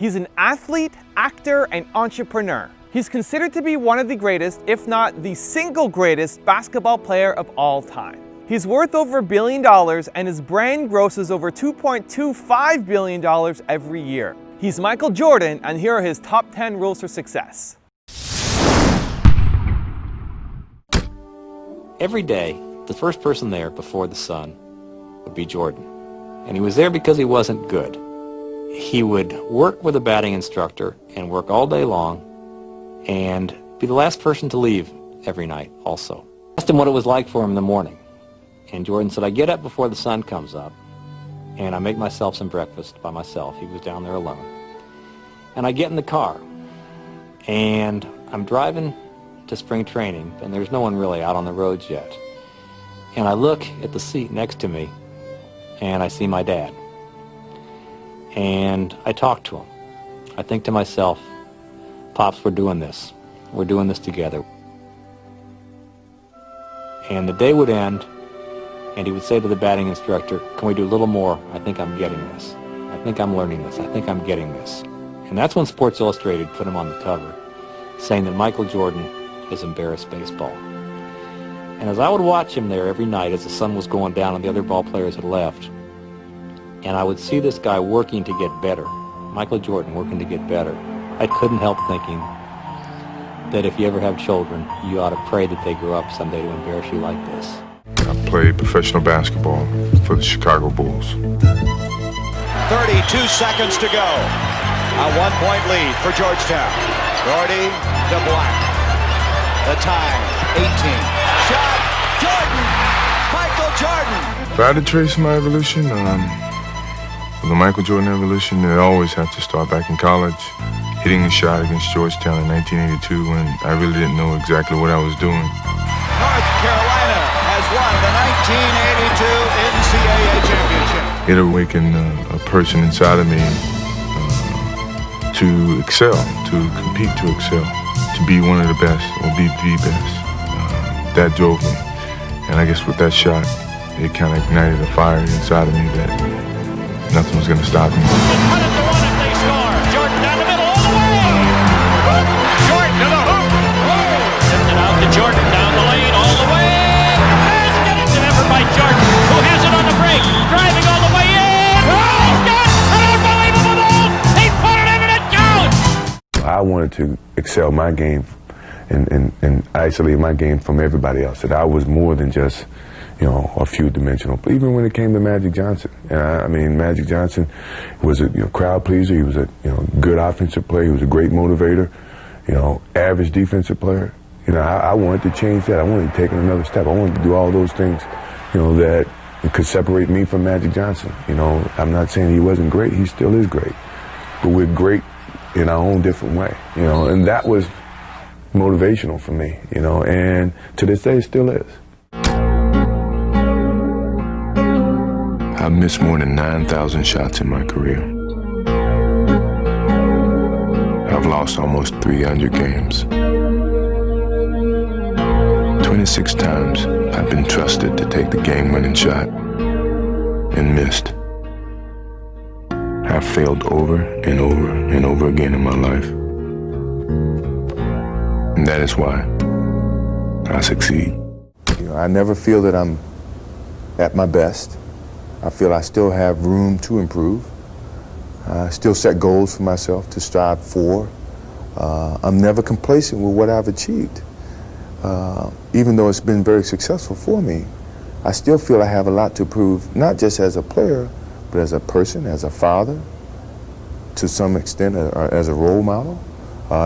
He's an athlete, actor, and entrepreneur. He's considered to be one of the greatest, if not the single greatest, basketball player of all time. He's worth over $1 billion, and his brand grosses over $2.25 billion every year. He's Michael Jordan, and here are his top 10 rules for success. Every day, the first person there before the sun would be Jordan. And he was there because he wasn't good. He would work with a batting instructor and work all day long and be the last person to leave every night also. I asked him what it was like for him in the morning. And Jordan said, I get up before the sun comes up and I make myself some breakfast by myself. He was down there alone. And I get in the car and I'm driving to spring training and there's no one really out on the roads yet. And I look at the seat next to me and I see my dad. And I talk to him. I think to myself, Pops, we're doing this. We're doing this together. And the day would end, and he would say to the batting instructor, can we do a little more? I think I'm getting this. I think I'm learning this. I think I'm getting this. And that's when Sports Illustrated put him on the cover, saying that Michael Jordan has embarrassed baseball. And as I would watch him there every night as the sun was going down and the other ball players had left, and I would see this guy working to get better, Michael Jordan working to get better, I couldn't help thinking that if you ever have children, you ought to pray that they grow up someday to embarrass you like this. I played professional basketball for the Chicago Bulls. 32 seconds to go. A 1-point lead for Georgetown. Gordy to Black. The time, 18. Shot, Jordan! Michael Jordan! If I had to trace my evolution, the Michael Jordan evolution, it always had to start back in college, hitting a shot against Georgetown in 1982 when I really didn't know exactly what I was doing. North Carolina has won the 1982 NCAA championship. It awakened a person inside of me to excel, to compete, to excel, to be one of the best or be the best. That drove me. And I guess with that shot, it kind of ignited a fire inside of me that nothing was going to stop me. 100-1 if they score. Jordan down the middle all the way. Jordan to the hoop. Tipped it out to Jordan down the lane all the way. Basket is delivered by Jordan, who has it on the break. Driving all the way in. He's got an unbelievable goal. He's put it in and it counts. I wanted to excel my game and isolate my game from everybody else. That I was more than just, a few-dimensional. Even when it came to Magic Johnson, I mean, Magic Johnson was a crowd pleaser. He was a good offensive player. He was a great motivator. Average defensive player. I wanted to change that. I wanted to take another step. I wanted to do all those things, that could separate me from Magic Johnson. I'm not saying he wasn't great. He still is great, but we're great in our own different way. And that was motivational for me. And to this day, it still is. I've missed more than 9,000 shots in my career. I've lost almost 300 games. 26 times I've been trusted to take the game-winning shot and missed. I've failed over and over and over again in my life. And that is why I succeed. I never feel that I'm at my best. I feel I still have room to improve. I still set goals for myself to strive for. I'm never complacent with what I've achieved. Even though it's been very successful for me, I still feel I have a lot to prove, not just as a player, but as a person, as a father, to some extent as a role model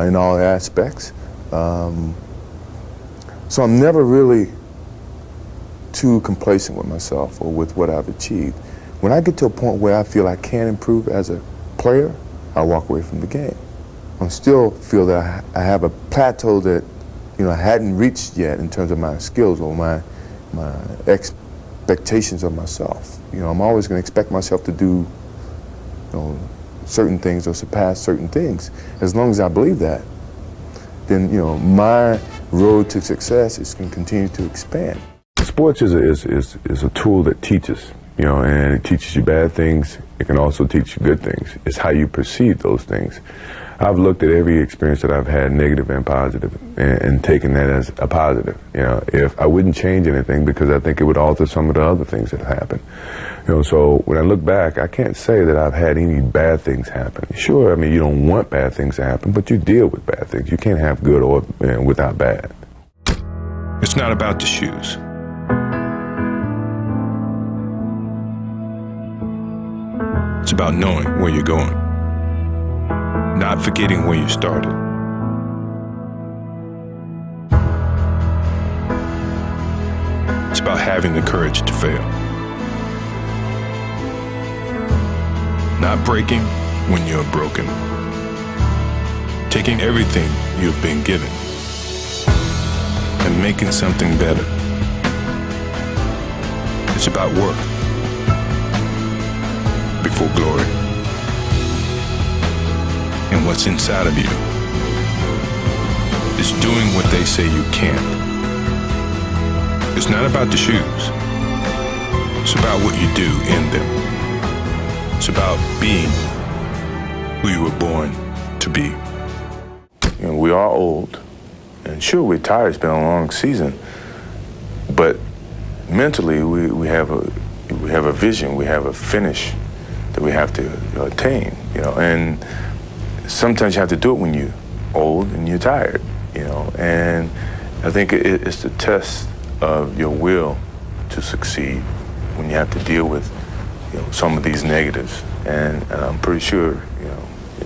in all aspects. So I'm never really too complacent with myself or with what I've achieved. When I get to a point where I feel I can improve as a player, I walk away from the game. I still feel that I have a plateau that I hadn't reached yet in terms of my skills or my expectations of myself. I'm always going to expect myself to do certain things or surpass certain things. As long as I believe that, then my road to success is going to continue to expand. Sports is a tool that teaches and it teaches you bad things. It can also teach you good things. It's how you perceive those things. I've looked at every experience that I've had, negative and positive, and taken that as a positive. If I wouldn't change anything, because I think it would alter some of the other things that happened. So when I look back, I can't say that I've had any bad things happen. Sure, I mean, you don't want bad things to happen, but you deal with bad things. You can't have good or without bad. It's not about the shoes. It's about knowing where you're going, not forgetting where you started. It's about having the courage to fail, not breaking when you're broken, taking everything you've been given and making something better. It's about work before glory, and what's inside of you is doing what they say you can't. It's not about the shoes. It's about what you do in them. It's about being who you were born to be. We are old, and sure, we're tired. It's been a long season, but mentally, we have a vision. We have a finish that we have to attain, and sometimes you have to do it when you're old and you're tired, and I think it's the test of your will to succeed when you have to deal with, some of these negatives, and I'm pretty sure,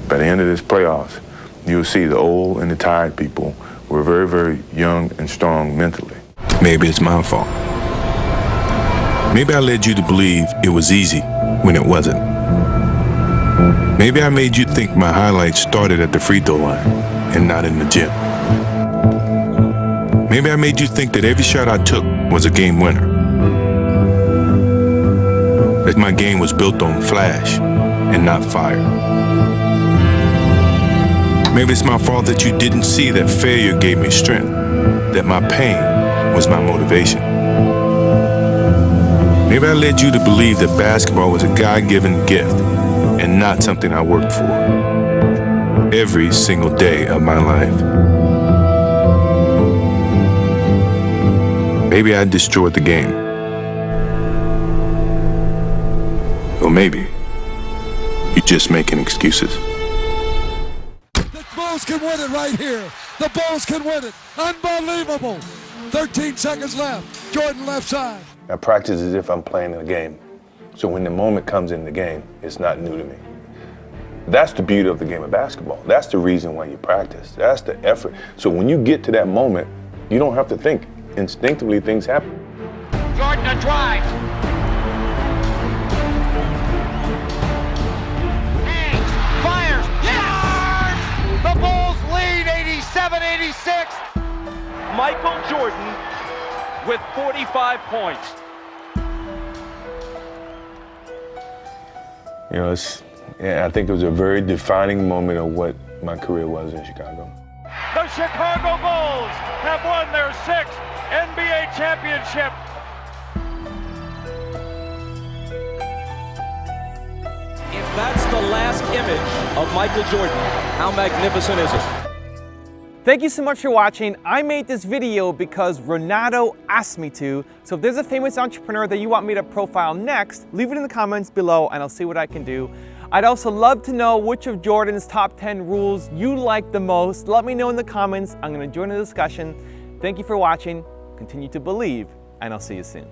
by the end of this playoffs, you'll see the old and the tired people were very, very young and strong mentally. Maybe it's my fault. Maybe I led you to believe it was easy when it wasn't. Maybe I made you think my highlights started at the free throw line and not in the gym. Maybe I made you think that every shot I took was a game winner. That my game was built on flash and not fire. Maybe it's my fault that you didn't see that failure gave me strength, that my pain was my motivation. Maybe I led you to believe that basketball was a God-given gift and not something I worked for every single day of my life. Maybe I destroyed the game. Or maybe you're just making excuses. The Bulls can win it right here. The Bulls can win it. Unbelievable. 13 seconds left. Jordan left side. I practice as if I'm playing in a game. So when the moment comes in the game, it's not new to me. That's the beauty of the game of basketball. That's the reason why you practice. That's the effort. So when you get to that moment, you don't have to think. Instinctively, things happen. Jordan a drive. Hangs, fires, scores! The Bulls lead 87-86. Michael Jordan with 45 points. I think it was a very defining moment of what my career was in Chicago. The Chicago Bulls have won their 6th NBA championship. If that's the last image of Michael Jordan, how magnificent is it? Thank you so much for watching. I made this video because Ronaldo asked me to. So if there's a famous entrepreneur that you want me to profile next, leave it in the comments below and I'll see what I can do. I'd also love to know which of Jordan's top 10 rules you like the most. Let me know in the comments. I'm going to join the discussion. Thank you for watching. Continue to believe, and I'll see you soon.